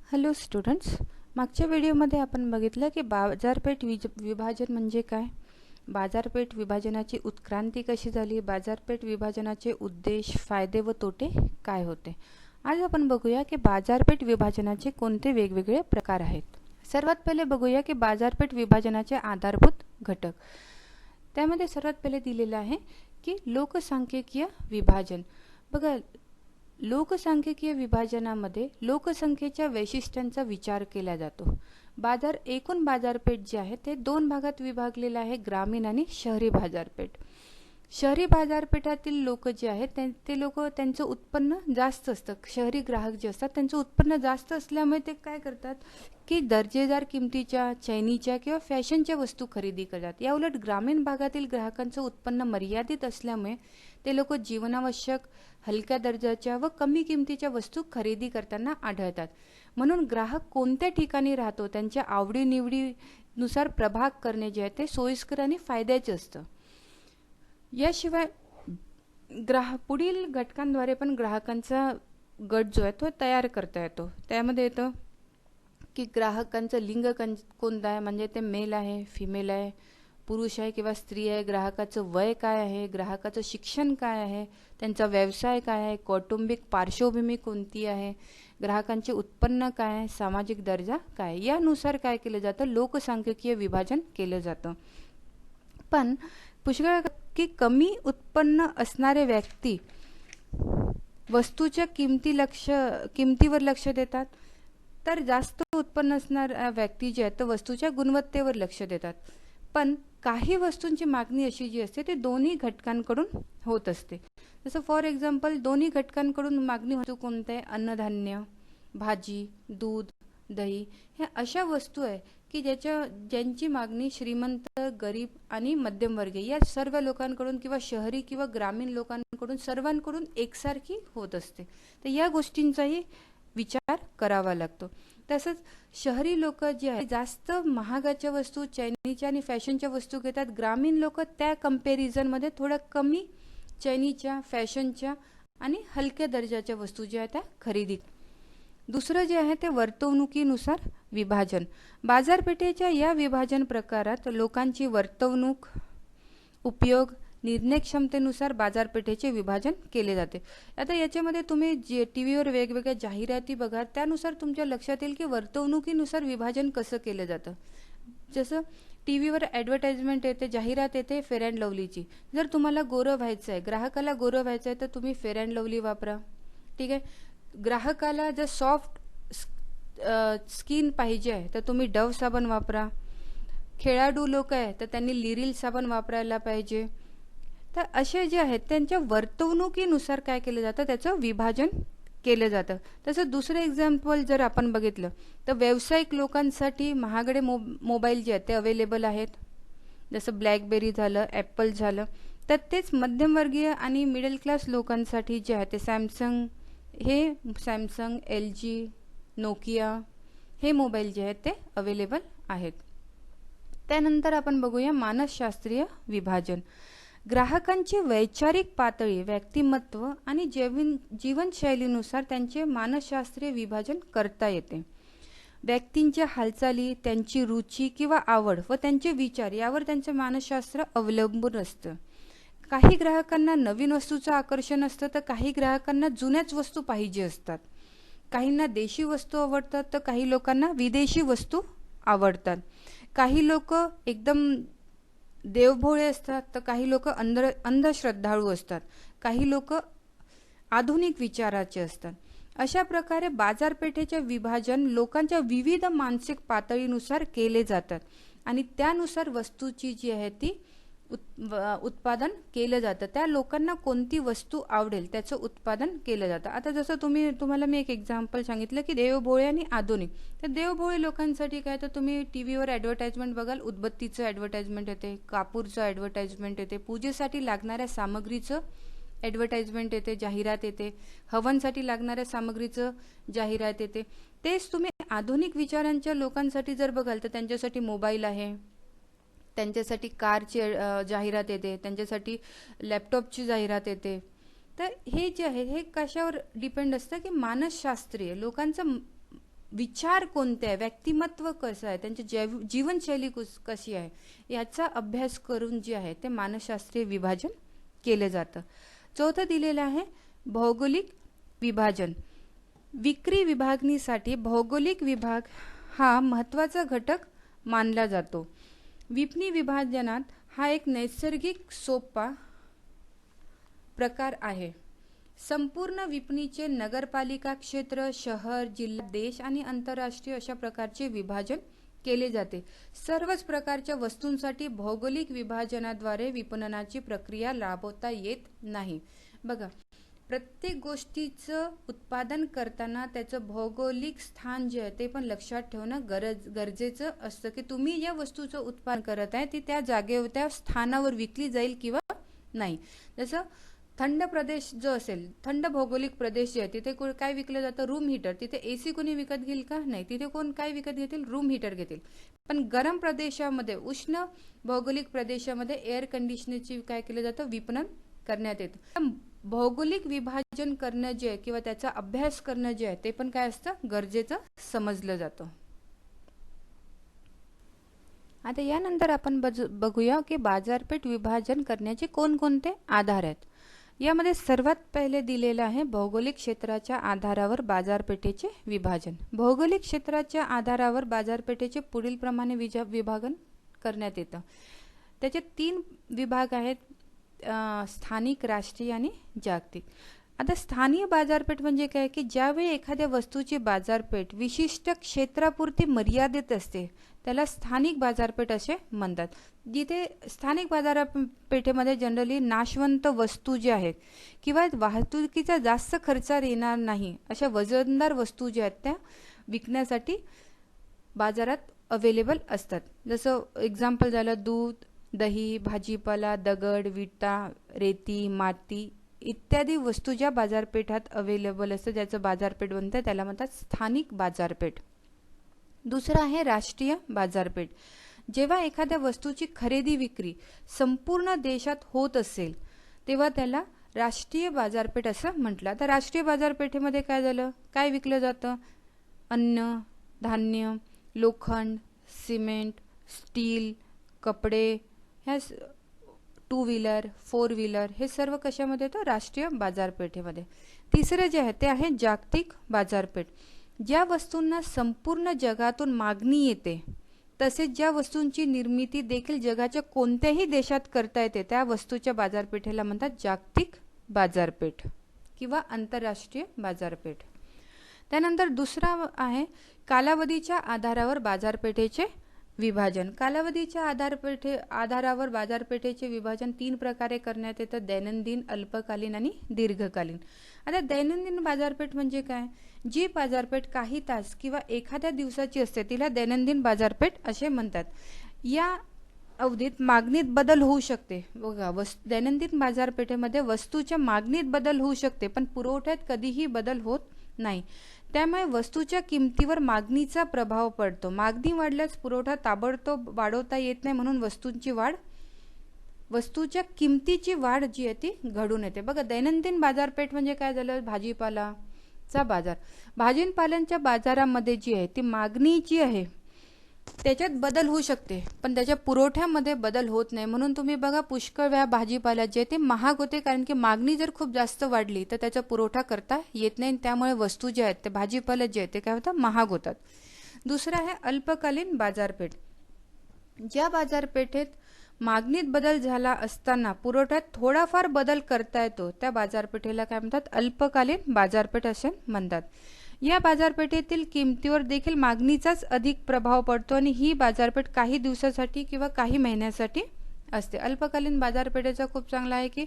Hello students, मागच्या व्हिडिओमध्ये आपण बघितलं की बाजारपेठ विभाजन म्हणजे काय, बाजारपेठ विभाजनाची उत्क्रांती कशी झाली, बाजारपेठ विभाजनाचे उद्देश, फायदे व तोटे काय होते. आज आपण बघूया की बाजारपेठ विभाजनाचे कोणते वेगवेगळे प्रकार आहेत. सर्वात पहिले बघूया की बाजारपेठ विभाजनाचे आधारभूत घटक. त्यामध्ये सर्वात पहिले दिलेलं आहे की लोकसांख्यिकीय विभाजन. बघा, लोकसांख्यिकीय विभाजनामध्ये लोकसंख्येच्या वैशिष्ट्यांचा विचार केला जातो. एकूण बाजारपेठ जे आहे ते दोन भागात विभागलेले आहे, ग्रामीण आणि शहरी बाजारपेठ. शहरी बाजारपेठातील लोक जे आहेत ते लोक त्यांचं उत्पन्न जास्त असतं. शहरी ग्राहक जे असतात त्यांचं उत्पन्न जास्त असल्यामुळे ते काय करतात की दर्जेदार किमतीच्या, चैनीच्या किंवा फॅशनच्या वस्तू खरेदी करतात. या उलट ग्रामीण भागातील ग्राहकांचं उत्पन्न मर्यादित असल्यामुळे ते लोक जीवनावश्यक, हलक्या दर्जाच्या व कमी किमतीच्या वस्तू खरेदी करताना आढळतात. म्हणून ग्राहक कोणत्या ठिकाणी राहतो त्यांच्या आवडीनिवडीनुसार प्रभाग करणे जे आहे ते सोयीस्कर आणि फायद्याचे असतं. याशिवाय पुढील घटकांद्वारे पण ग्राहकांचा गट जो आहे तो तयार करता येतो. त्यामध्ये येतं की ग्राहकांचं लिंग कोणतं आहे, म्हणजे ते मेल आहे, फिमेल आहे, पुरुष आहे किंवा स्त्री आहे, ग्राहकाचं वय काय आहे, ग्राहकाचं शिक्षण काय आहे, त्यांचा व्यवसाय काय आहे, कौटुंबिक पार्श्वभूमी कोणती आहे, ग्राहकांचे उत्पन्न काय आहे, सामाजिक दर्जा काय, यानुसार काय केलं जातं, लोकसांख्यिकीय विभाजन केलं जातं. पण पुष्कळ की कमी उत्पन्न असणारे व्यक्ती वस्तूच्या किमतीवर लक्ष देतात, तर जास्त उत्पन्न असणाऱ्या व्यक्ती जे आहेत वस्तूच्या गुणवत्तेवर लक्ष देतात. पण काही वस्तूंची मागणी अशी जी असते ते दोन्ही घटकांकडून होत असते. जसं फॉर एक्झाम्पल दोन्ही घटकांकडून मागणी होते कोणते, अन्नधान्य, भाजी, दूध, दही, ह्या अशा वस्तू आहे की ज्यांची मागणी श्रीमंत, गरीब आणि मध्यमवर्गीय या सर्व लोकांकडून किंवा शहरी किंवा ग्रामीण लोकांकडून सर्वांकडून एकसारखी होत असते. तर या गोष्टींचाही विचार करावा लागतो. तसंच शहरी लोक जे आहेत जास्त महागाच्या वस्तू, चैनीच्या आणि फॅशनच्या वस्तू घेतात. ग्रामीण लोक त्या कंपॅरिझनमध्ये थोड्या कमी चैनीच्या, फॅशनच्या आणि हलक्या दर्जाच्या वस्तू ज्या आहेत त्या खरेदी. दुसरं जे आहे ते वर्तवणुकीनुसार विभाजन. बाजारपेठेच्या या विभाजन प्रकारात लोकांची वर्तवणूक, उपयोग, निर्णय क्षमतेनुसार बाजारपेठेचे विभाजन केले जाते. आता याच्यामध्ये तुम्ही टीव्हीवर वेगवेगळ्या जाहिराती बघा, त्यानुसार तुमच्या लक्षात येईल की वर्तवणुकीनुसार विभाजन कसं केलं जातं. जसं टीव्हीवर ॲडव्हर्टाइजमेंट येते, जाहिरात येते फेअर अँड लवलीची. जर तुम्हाला गोरं व्हायचं आहे, ग्राहकाला गोरं व्हायचं आहे, तर तुम्ही फेअर अँड लवली वापरा. ठीक आहे. ग्राहकाला जर सॉफ्ट स्किन पाहिजे आहे तर तुम्ही डव साबण वापरा. खेळाडू लोक आहे तर त्यांनी लिरिल साबण वापरायला पाहिजे. तर असे जे आहेत त्यांच्या वर्तवणुकीनुसार काय केलं जातं, त्याचं विभाजन केलं जातं. तसं दुसरं एक्झाम्पल जर आपण बघितलं तर व्यावसायिक लोकांसाठी महागडे मोबाईल जे आहेत ते अवेलेबल आहेत. जसं ब्लॅकबेरी झालं, ॲपल झालं. तर तेच मध्यमवर्गीय आणि मिडल क्लास लोकांसाठी जे आहे ते सॅमसंग, LG, नोकिया हे मोबाईल जे आहेत ते अवेलेबल आहेत. त्यानंतर आपण बघूया मानसशास्त्रीय विभाजन. ग्राहकांची वैचारिक पातळी, व्यक्तिमत्व आणि जीवनशैलीनुसार त्यांचे मानसशास्त्रीय विभाजन करता येते. व्यक्तींच्या हालचाली, त्यांची रुची किंवा आवड व त्यांचे विचार यावर त्यांचे मानसशास्त्र अवलंबून असतं. काही ग्राहकांना नवीन वस्तूचं आकर्षण असतं तर काही ग्राहकांना जुन्याच वस्तू पाहिजे असतात. काहींना देशी वस्तू आवडतात तर काही लोकांना विदेशी वस्तू आवडतात. काही लोक एकदम देवभोळे असतात तर काही लोक अंधश्रद्धाळू असतात. काही लोक आधुनिक विचाराचे असतात. अशा प्रकारे बाजारपेठेचे विभाजन लोकांच्या विविध मानसिक पातळीनुसार केले जातात आणि त्यानुसार वस्तूची जी आहे ती उत्पादन केलं जातं. त्या लोकांना कोणती वस्तू आवडेल त्याचं उत्पादन केलं जातं. आता जसं तुम्हाला मी एक एक्झाम्पल सांगितलं की देवभोळे आणि आधुनिक. तर देवभोळे लोकांसाठी काय, तर तुम्ही टीव्हीवर ॲडव्हर्टाइजमेंट बघाल, उदबत्तीचं ॲडव्हर्टाइजमेंट येते, कापूरचं ॲडव्हर्टाइजमेंट येते, पूजेसाठी लागणाऱ्या सामग्रीचं ॲडव्हर्टाइजमेंट येते, जाहिरात येते, हवनसाठी लागणाऱ्या सामग्रीचं जाहिरात येते. तेच तुम्ही आधुनिक विचारांच्या लोकांसाठी जर बघाल तर त्यांच्यासाठी मोबाईल आहे, त्यांच्यासाठी कारची जाहिरात येते, त्यांच्यासाठी लॅपटॉपची जाहिरात येते. तर हे जे आहे हे कशावर डिपेंड असतं की मानसशास्त्रीय लोकांचं विचार कोणते आहे, व्यक्तिमत्व कसं आहे, त्यांची जीवनशैली कशी आहे, याचा अभ्यास करून जे आहे ते मानसशास्त्रीय विभाजन केलं जातं. चौथं दिलेलं आहे भौगोलिक विभाजन. विक्री विभागणीसाठी भौगोलिक विभाग हा महत्त्वाचा घटक मानला जातो. विपणी विभाजनात हा एक नैसर्गिक सोपा प्रकार आहे. संपूर्ण विपणीचे नगरपालिका क्षेत्र, शहर, जिल्हा, देश आणि आंतरराष्ट्रीय अशा प्रकारचे विभाजन केले जाते. सर्वच प्रकारच्या वस्तूंसाठी भौगोलिक विभाजनाद्वारे विपणनाची प्रक्रिया राबवता येत नाही. बघा, प्रत्येक गोष्टीचं उत्पादन करताना त्याचं भौगोलिक स्थान जे आहे ते पण लक्षात ठेवणं गरजेचं असतं, की तुम्ही ज्या वस्तूचं उत्पादन करत आहे ती त्या जागेवर, त्या स्थानावर विकली जाईल किंवा नाही. जसं थंड प्रदेश जो असेल, थंड भौगोलिक प्रदेश जे आहे तिथे काय विकलं जातं, रूम हीटर. तिथे एसी कोणी विकत घेईल का? नाही. तिथे कोण काय विकत घेतील? रूम हीटर घेतील. पण गरम प्रदेशामध्ये, उष्ण भौगोलिक प्रदेशामध्ये एअर कंडिशनरची काय केलं जातं, विपणन करण्यात येतं. भौगोलिक विभाजन करणं जे आहे किंवा त्याचा अभ्यास करणं जे आहे ते पण काय असतं, गरजेचं समजलं जातं. आता यानंतर आपण बघूया की बाजारपेठ विभाजन करण्याचे कोणकोणते आधार आहेत. यामध्ये सर्वात पहिले दिलेलं आहे भौगोलिक क्षेत्राच्या आधारावर बाजारपेठेचे विभाजन. भौगोलिक क्षेत्राच्या आधारावर बाजारपेठेचे पुढील प्रमाणे विभाजन करण्यात येतं. त्याचे 3 विभाग आहेत, स्थानिक, राष्ट्रीय आणि जागतिक. आता स्थानिक बाजारपेठ म्हणजे काय, की ज्यावेळी एखाद्या वस्तूची बाजारपेठ विशिष्ट क्षेत्रापुरती मर्यादित असते त्याला स्थानिक बाजारपेठ असे म्हणतात. जिथे स्थानिक बाजारपेठेमध्ये जनरली नाशवंत वस्तू ज्या आहेत किंवा वाहतुकीचा जास्त खर्च येणार नाही अशा वजनदार वस्तू ज्या आहेत त्या विकण्यासाठी बाजारात अवेलेबल असतात. जसं एक्झाम्पल झालं दूध, दही, भाजीपाला, दगड, विटा, रेती, माती इत्यादी वस्तू ज्या बाजारपेठात अवेलेबल असतात ज्याचं बाजारपेठ बनतं त्याला म्हणतात स्थानिक बाजारपेठ. दुसरं आहे राष्ट्रीय बाजारपेठ. जेव्हा एखाद्या वस्तूची खरेदी विक्री संपूर्ण देशात होत असेल तेव्हा त्याला राष्ट्रीय बाजारपेठ असं म्हटलं. तर राष्ट्रीय बाजारपेठेमध्ये काय झालं, काय विकलं जातं, अन्न, धान्य, लोखंड, सिमेंट, स्टील, कपडे, ह्या 2 व्हीलर, 4 व्हीलर हे सर्व कशामध्ये येतं, राष्ट्रीय बाजारपेठेमध्ये. तिसरं जे आहे ते आहे जागतिक बाजारपेठ. ज्या वस्तूंना संपूर्ण जगातून मागणी येते तसेच ज्या वस्तूंची निर्मिती देखील जगाच्या कोणत्याही देशात करता येते त्या वस्तूच्या बाजारपेठेला म्हणतात जागतिक बाजारपेठ किंवा आंतरराष्ट्रीय बाजारपेठ. त्यानंतर दुसरा आहे कालावधीच्या आधारावर बाजारपेठेचे विभाजन. कालावधीच्या आधारावर बाजारपेठेचे विभाजन 3 प्रकारे करण्यात येतं, दैनंदिन, अल्पकालीन आणि दीर्घकालीन. आता दैनंदिन बाजारपेठ म्हणजे काय, जी बाजारपेठ काही तास किंवा एखाद्या दिवसाची असते तिला दैनंदिन बाजारपेठ असे म्हणतात. या अवधीत मागणीत बदल होऊ शकते. बघा, दैनंदिन बाजारपेठेमध्ये वस्तूच्या मागणीत बदल होऊ शकते पण पुरवठ्यात कधीही बदल होत नाही. त्यामुळे वस्तूच्या किमतीवर मागणीचा प्रभाव पडतो. मागणी वाढल्यास पुरवठा ताबडतोब वाढवता येत नाही, म्हणून वस्तूच्या किमतीची वाढ जी आहे ती घडून येते. बघा, दैनंदिन बाजारपेठ म्हणजे काय झालं, भाजीपालाचा बाजार. भाजीपाल्यांच्या बाजारामध्ये जी आहे ती मागणी जी आहे त्याच्यात बदल होऊ शकते पण त्याच्या पुरवठ्यामध्ये बदल होत नाही. म्हणून तुम्ही बघा पुष्कळ वेळा भाजीपाला जे ते महाग होते, कारण की मागणी जर खूप जास्त वाढली तर त्याचा पुरवठा करता येत नाही. त्यामुळे वस्तू ज्या आहेत ते भाजीपाला जे आहेत ते काय होतात, महाग होतात. दुसरं आहे अल्पकालीन बाजारपेठ. ज्या बाजारपेठेत मागणीत बदल झाला असताना पुरवठ्यात थोडाफार बदल करता येतो त्या बाजारपेठेला काय म्हणतात, अल्पकालीन बाजारपेठ असे म्हणतात. या बाजारपेठेतील किमतीवर देखील मागणीचाच अधिक प्रभाव पडतो आणि ही बाजारपेठ काही दिवसासाठी किंवा काही महिन्यासाठी असते. अल्पकालीन बाजारपेठेचा खूप चांगला आहे की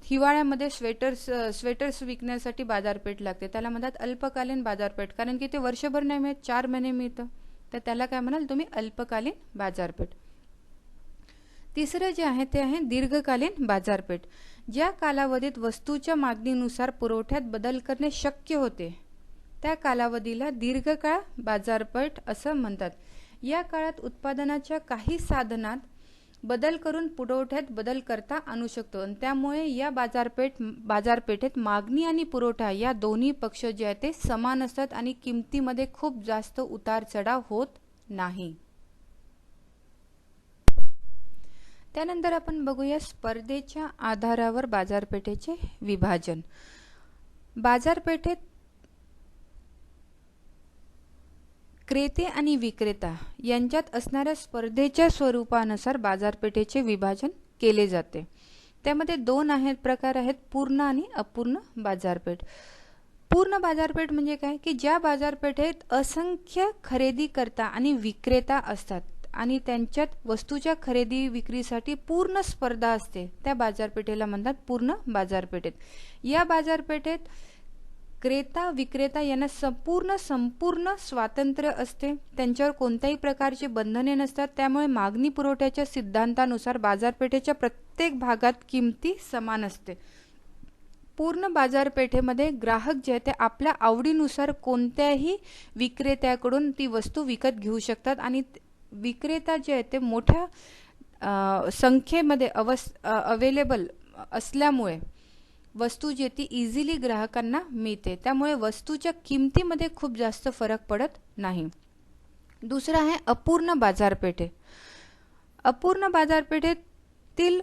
हिवाळ्यामध्ये स्वेटर्स विकण्यासाठी बाजारपेठ लागते, त्याला म्हणतात अल्पकालीन बाजारपेठ. कारण की ते वर्षभर नाही मिळत, 4 महिने मिळतं, तर त्याला काय म्हणाल तुम्ही, अल्पकालीन बाजारपेठ. तिसरं जे आहे ते आहे दीर्घकालीन बाजारपेठ. ज्या कालावधीत वस्तूच्या मागणीनुसार पुरवठ्यात बदल करणे शक्य होते त्या कालावधीला दीर्घकाळ बाजारपेठ असं म्हणतात. या काळात उत्पादनाच्या काही साधनात बदल करून पुरवठ्यात बदल करता आणू शकतो आणि त्यामुळे या बाजारपेठेत मागणी आणि पुरवठा या दोन्ही पक्ष जे आहेत ते समान असतात आणि किमतीमध्ये खूप जास्त उतार चढाव होत नाही. त्यानंतर आपण बघूया स्पर्धेच्या आधारावर बाजारपेठेचे विभाजन. बाजारपेठेत क्रेते आणि विक्रेता यांच्यात असणाऱ्या स्पर्धेच्या स्वरूपानुसार बाजारपेठेचे विभाजन केले जाते. त्यामध्ये दोन प्रकार आहेत, पूर्ण आणि अपूर्ण बाजारपेठ. पूर्ण बाजारपेठ म्हणजे काय की ज्या बाजारपेठेत असंख्य खरेदीकर्ता आणि विक्रेता असतात आणि त्यांच्यात वस्तूच्या खरेदी विक्रीसाठी पूर्ण स्पर्धा असते, त्या बाजारपेठेला म्हणतात पूर्ण बाजारपेठेत. या बाजारपेठेत क्रेता विक्रेता यांना संपूर्ण स्वातंत्र्य असते, त्यांच्यावर कोणत्याही प्रकारचे बंधने नसतात. त्यामुळे मागणी पुरवठ्याच्या सिद्धांतानुसार बाजारपेठेच्या प्रत्येक भागात किमती समान असते. पूर्ण बाजारपेठेमध्ये ग्राहक जे आहेत ते आपल्या आवडीनुसार कोणत्याही विक्रेत्याकडून ती वस्तू विकत घेऊ शकतात आणि विक्रेता जे आहेत ते मोठ्या संख्येमध्ये अवेलेबल असल्यामुळे वस्तू जी ती इझिली ग्राहकांना मिळते. त्यामुळे वस्तूच्या किमतीमध्ये खूप जास्त फरक पडत नाही. दुसरा आहे अपूर्ण बाजारपेठे. अपूर्ण बाजारपेठेतील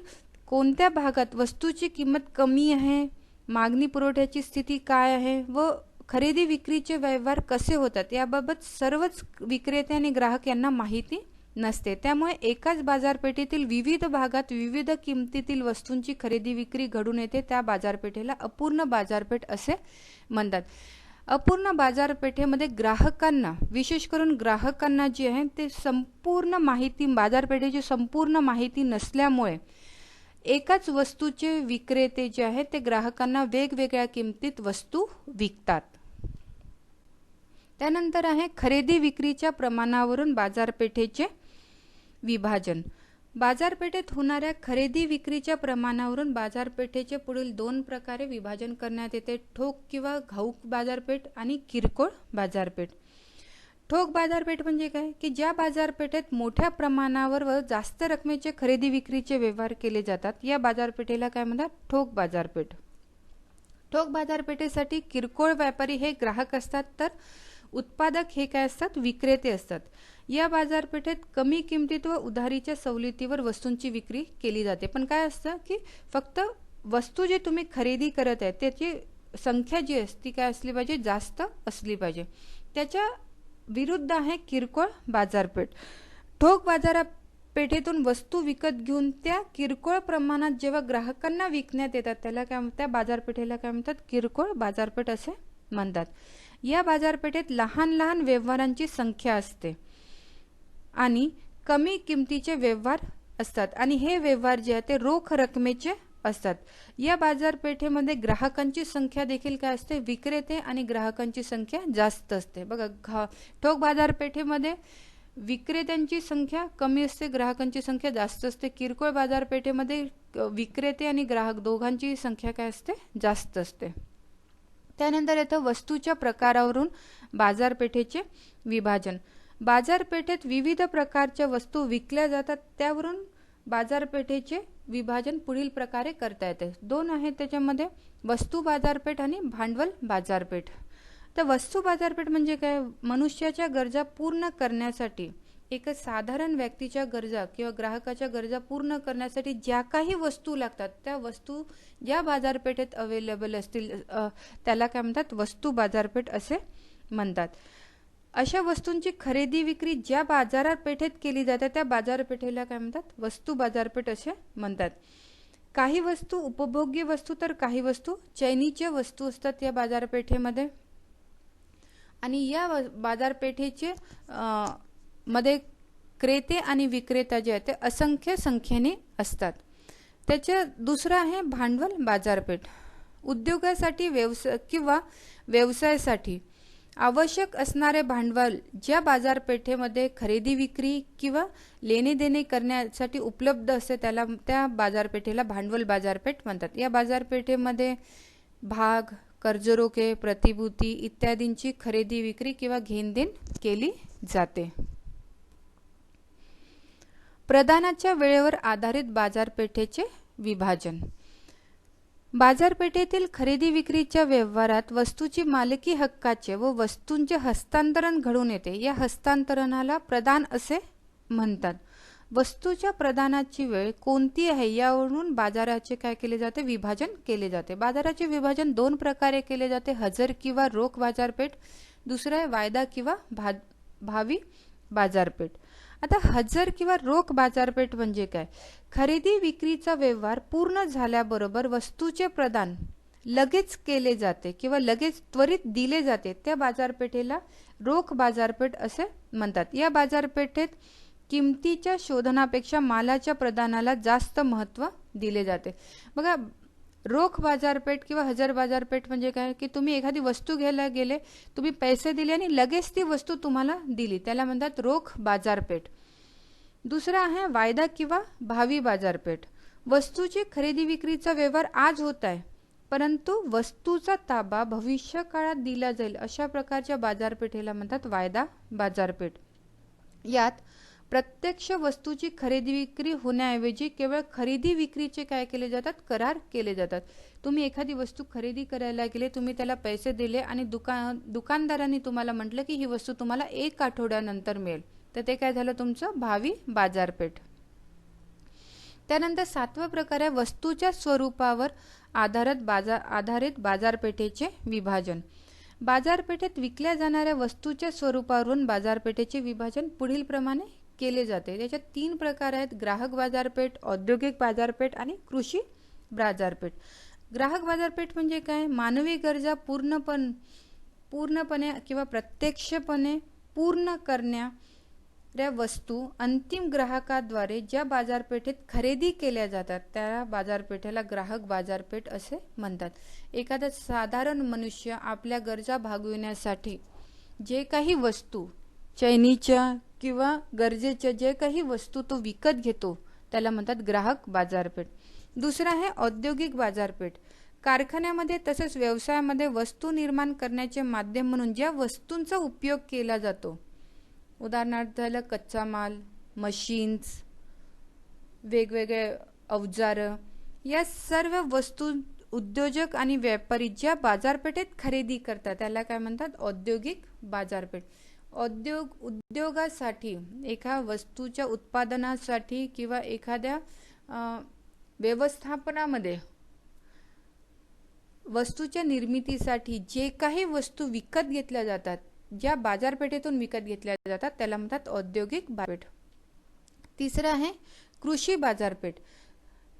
कोणत्या भागात वस्तूची किंमत कमी आहे, मागणी पुरवठ्याची स्थिती काय आहे व खरेदी विक्रीचे व्यवहार कसे होतात याबाबत सर्वच विक्रेते आणि ग्राहक यांना माहिती नसते. त्यामुळे एकाच बाजारपेठेतील विविध भागात विविध किमतीतील वस्तूंची खरेदी विक्री घडून येते. त्या बाजारपेठेला अपूर्ण बाजारपेठ असे म्हणतात. अपूर्ण बाजारपेठेमध्ये ग्राहकांना, विशेष करून ग्राहकांना जे आहे ते संपूर्ण माहिती, बाजारपेठेची संपूर्ण माहिती नसल्यामुळे एकाच वस्तूचे विक्रेते जे आहेत ते ग्राहकांना वेगवेगळ्या किमतीत वस्तू विकतात. त्यानंतर आहे खरेदी विक्रीच्या प्रमाणावरून बाजारपेठेचे विभाजन. बाजारपेठेत होणाऱ्या खरेदी विक्रीच्या प्रमाणावरून बाजारपेठेचे पुढील दोन प्रकारे विभाजन करण्यात येते, ठोक किंवा घाऊक बाजारपेठ आणि किरकोळ बाजारपेठ. ठोक बाजारपेठ म्हणजे काय की ज्या बाजारपेठेत मोठ्या प्रमाणावर व जास्त रकमेचे खरेदी विक्रीचे व्यवहार केले जातात, या बाजारपेठेला काय म्हणतात, ठोक बाजारपेठ. ठोक बाजारपेठेसाठी किरकोळ व्यापारी हे ग्राहक असतात, तर उत्पादक हे काय असतात, विक्रेते असतात. या बाजारपेठेत कमी किमतीत व उधारीच्या सवलतीवर वस्तूंची विक्री केली जाते. पण काय असतं की फक्त वस्तू जे तुम्ही खरेदी करत आहे त्याची संख्या जी असते काय असली पाहिजे, जास्त असली पाहिजे. त्याच्या विरुद्ध आहे किरकोळ बाजारपेठ. ठोक बाजारपेठेतून वस्तू विकत घेऊन त्या किरकोळ प्रमाणात जेव्हा ग्राहकांना विकण्यात येतात त्याला काय, त्या बाजारपेठेला काय म्हणतात, किरकोळ बाजारपेठ असे म्हणतात. या बाजारपेठेत लहान लहान व्यवहारांची संख्या असते आणि कमी किमतीचे व्यवहार असतात आणि हे व्यवहार जे आहे ते रोख रकमेचे असतात. या बाजारपेठेमध्ये ग्राहकांची संख्या देखील काय असते, विक्रेते आणि ग्राहकांची संख्या जास्त असते. बघा, ठोक बाजारपेठेमध्ये विक्रेत्यांची संख्या कमी असते, ग्राहकांची संख्या जास्त असते. किरकोळ बाजारपेठेमध्ये विक्रेते आणि ग्राहक दोघांची संख्या काय असते, जास्त असते. त्यानंतर येतं वस्तूच्या प्रकारावरून बाजारपेठेचे विभाजन. बाजारपेठेत विविध प्रकारच्या वस्तू विकल्या जातात, त्यावरून बाजारपेठेचे विभाजन पुढील प्रकारे करता येते. दोन आहेत त्याच्यामध्ये, वस्तू बाजारपेठ आणि भांडवल बाजारपेठ. तर वस्तू बाजारपेठ म्हणजे काय, मनुष्याच्या गरजा पूर्ण करण्यासाठी, एक साधारण व्यक्तीच्या गरजा किंवा ग्राहकाच्या गरजा पूर्ण करण्यासाठी ज्या काही वस्तू लागतात त्या वस्तू ज्या बाजारपेठेत अवेलेबल असतील त्याला काय म्हणतात, वस्तू बाजारपेठ असे म्हणतात. अशा वस्तूंची खरेदी विक्री ज्या बाजारपेठेत केली जाते त्या बाजारपेठेला काय म्हणतात, वस्तू बाजारपेठ असे म्हणतात. काही वस्तू उपभोग्य वस्तू तर काही वस्तू चैनीच्या वस्तू असतात या बाजारपेठेमध्ये. आणि या बाजारपेठेचे मध्ये क्रेते आणि विक्रेता जे आहेत ते असंख्य संख्येने असतात. त्याच्या दुसरं आहे भांडवल बाजारपेठ. उद्योगासाठी किंवा व्यवसायासाठी आवश्यक असणारे भांडवल ज्या बाजारपेठेमध्ये खरेदी विक्री किंवा लेणे देणे करण्यासाठी उपलब्ध असते त्या बाजारपेठेला भांडवल बाजारपेठ म्हणतात. या बाजारपेठेमध्ये भाग, कर्जरोखे, प्रतिभूती इत्यादींची खरेदी विक्री किंवा घेणदेण केली जाते. प्रदानाच्या वेळेवर आधारित बाजारपेठेचे विभाजन. बाजारपेठेतील खरेदी विक्रीच्या व्यवहारात वस्तूची मालकी हक्काचे व वस्तूंचे हस्तांतरण घडून येते. या हस्तांतरणाला प्रदान असे म्हणतात. वस्तूच्या प्रदानाची वेळ कोणती आहे यावरून बाजाराचे काय केले जाते, विभाजन केले जाते. बाजाराचे विभाजन दोन प्रकारे केले जाते, हजर किंवा रोख बाजारपेठ. दुसरा आहे वायदा किंवा भावी बाजारपेठ. आता हजर किंवा रोख बाजारपेठ म्हणजे काय? खरेदी विक्रीचा व्यवहार पूर्ण झाल्याबरोबर वस्तूचे प्रदान लगेच केले जाते किंवा लगेच त्वरित दिले जाते, त्या बाजारपेठेला रोख बाजारपेठ असे म्हणतात. या बाजारपेठेत किमतीच्या शोधनापेक्षा मालाच्या प्रदानाला जास्त महत्त्व दिले जाते. बघा, रोख बाजारपेठ किंवा हजर बाजारपेठ म्हणजे काय की तुम्ही एखादी वस्तू घ्यायला गेले, तुम्ही पैसे दिले आणि लगेच ती वस्तू तुम्हाला दिली, त्याला म्हणतात रोख बाजारपेठ. दुसरा आहे वायदा किंवा भावी बाजारपेठ. वस्तूची खरेदी विक्रीचा व्यवहार आज होत आहे, परंतु वस्तूचा ताबा भविष्य काळात दिला जाईल, अशा प्रकारच्या बाजारपेठेला म्हणतात वायदा बाजारपेठ. यात प्रत्यक्ष वस्तूची खरेदी विक्री होण्याऐवजी केवळ खरेदी विक्रीचे काय केले जातात, करार केले जातात. तुम्ही एखादी वस्तू खरेदी करायला गेले, तुम्ही त्याला पैसे दिले आणि दुकानदारांनी तुम्हाला म्हटलं की ही वस्तू तुम्हाला 1 आठवड्यानंतर मिळेल, तर ते काय झालं, तुमचं भावी बाजारपेठ. त्यानंतर 7वा प्रकार आहे वस्तूच्या स्वरूपावर आधारित बाजारपेठेचे विभाजन. बाजारपेठेत विकल्या जाणाऱ्या वस्तूच्या स्वरूपावरून बाजारपेठेचे विभाजन पुढील प्रमाणे केले जाते. त्याच्यात 3 प्रकार आहेत, ग्राहक बाजारपेठ, औद्योगिक बाजारपेठ आणि कृषी बाजारपेठ. ग्राहक बाजारपेठ म्हणजे काय? मानवी गरजा पूर्णपणे किंवा प्रत्यक्षपणे पूर्ण करणाऱ्या वस्तू अंतिम ग्राहकाद्वारे ज्या बाजारपेठेत खरेदी केल्या जातात त्या बाजारपेठेला ग्राहक बाजारपेठ असे म्हणतात. एखादा साधारण मनुष्य आपल्या गरजा भागविण्यासाठी जे काही वस्तू चैनीच्या किंवा गरजेच्या जे काही वस्तू तो विकत घेतो त्याला म्हणतात ग्राहक बाजारपेठ. दुसरा आहे औद्योगिक बाजारपेठ. कारखान्यामध्ये तसेच व्यवसायामध्ये वस्तू निर्माण करण्याचे माध्यम म्हणून ज्या वस्तूंचा उपयोग केला जातो, उदाहरणार्थ झालं कच्चा माल, मशीन्स, वेगवेगळे अवजारं, या सर्व वस्तू उद्योजक आणि व्यापारी ज्या बाजारपेठेत खरेदी करतात त्याला काय म्हणतात, औद्योगिक बाजारपेठ. उद्योगासाठी एका वस्तूच्या उत्पादनासाठी किंवा एखाद्या व्यवस्थापनामध्ये वस्तूच्या निर्मितीसाठी जे काही वस्तू विकत घेतल्या जातात, ज्या बाजारपेठेतून विकत घेतल्या जातात त्याला म्हणतात औद्योगिक बाजारपेठ. तिसरं आहे कृषी बाजारपेठ.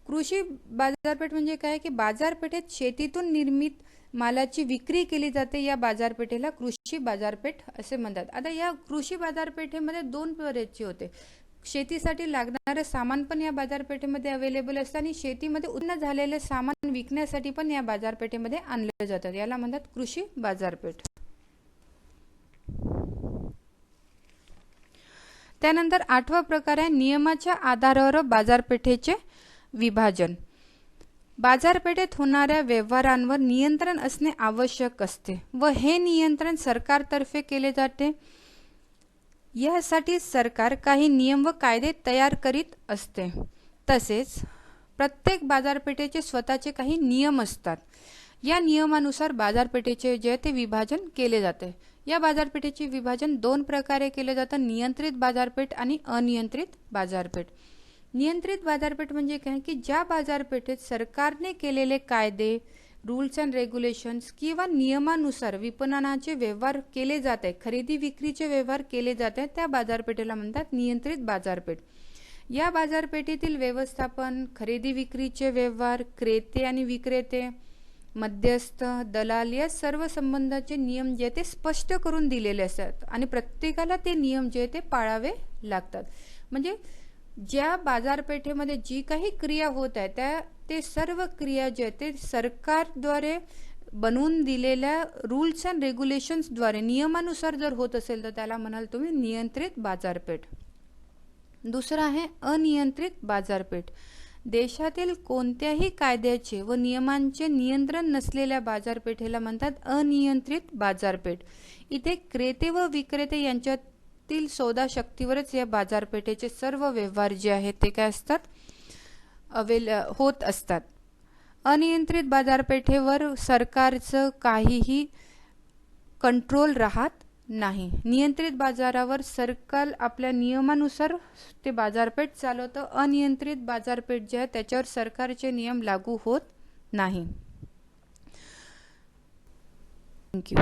कृषी बाजारपेठ म्हणजे काय की बाजारपेठेत शेतीतून निर्मित मालाची विक्री केली जाते, या बाजारपेठेला कृषी बाजारपेठ असे म्हणतात. आता या कृषी बाजारपेठेमध्ये 2 प्रकारचे होते. शेतीसाठी लागणारे सामान पण या बाजारपेठेमध्ये अवेलेबल असतं आणि शेतीमध्ये उत्पन्न झालेले सामान विकण्यासाठी पण या बाजारपेठेमध्ये आणले जातात, याला म्हणतात कृषी बाजारपेठ. त्यानंतर 8वा प्रकार आहे नियमाच्या आधारावर बाजारपेठेचे विभाजन. बाजारपेठेत होणाऱ्या व्यवहारांवर नियंत्रण असणे आवश्यक असते व हे नियंत्रण सरकारतर्फे केले जाते. यासाठी सरकार काही नियम व कायदे तयार करीत असते. तसेच प्रत्येक बाजारपेठेचे स्वतःचे काही नियम असतात. या नियमानुसार बाजारपेठेचे जे ते विभाजन केले जाते. या बाजारपेठेचे विभाजन 2 प्रकारे केले जाते, नियंत्रित बाजारपेठ आणि अनियंत्रित बाजारपेठ. नियंत्रित बाजारपेठ म्हणजे काय की ज्या बाजारपेठेत सरकारने केलेले कायदे, रूल्स अँड रेग्युलेशन्स किंवा नियमानुसार विपणनाचे व्यवहार केले जाते, खरेदी विक्रीचे व्यवहार केले जाते, त्या बाजारपेठेला म्हणतात नियंत्रित बाजारपेठ. या बाजारपेठेतील व्यवस्थापन, खरेदी विक्रीचे व्यवहार, क्रेते आणि विक्रेते, मध्यस्थ, दलाल या सर्व संबंधाचे नियम जे ते स्पष्ट करून दिलेले असतात आणि प्रत्येकाला ते नियम जे ते पाळावे लागतात. म्हणजे ज्या बाजारपेठेमध्ये जी काही क्रिया होत आहे ते सर्व क्रिया जे ते सरकारद्वारे बनवून दिलेल्या रूल्स अँड रेग्युलेशन्सद्वारे नियमानुसार जर होत असेल तर त्याला म्हणाल तुम्ही नियंत्रित बाजारपेठ. दुसरा आहे अनियंत्रित बाजारपेठ. देशातील कोणत्याही कायद्याचे व नियमांचे नियंत्रण नसलेल्या बाजारपेठेला म्हणतात अनियंत्रित बाजारपेठ. इथे क्रेते व विक्रेते यांच्यात सरकारतील सौदा शक्तीवरच या बाजारपेठेचे सर्व व्यवहार जे आहेत ते काय असतात, होत असतात. अनियंत्रित बाजारपेठेवर सरकारचं काहीही कंट्रोल राहत नाही. नियंत्रित बाजारावर सरकार आपल्या नियमानुसार ते बाजारपेठ चालवतं. अनियंत्रित बाजारपेठ जे आहे त्याच्यावर सरकारचे नियम लागू होत नाही. थँक्यू.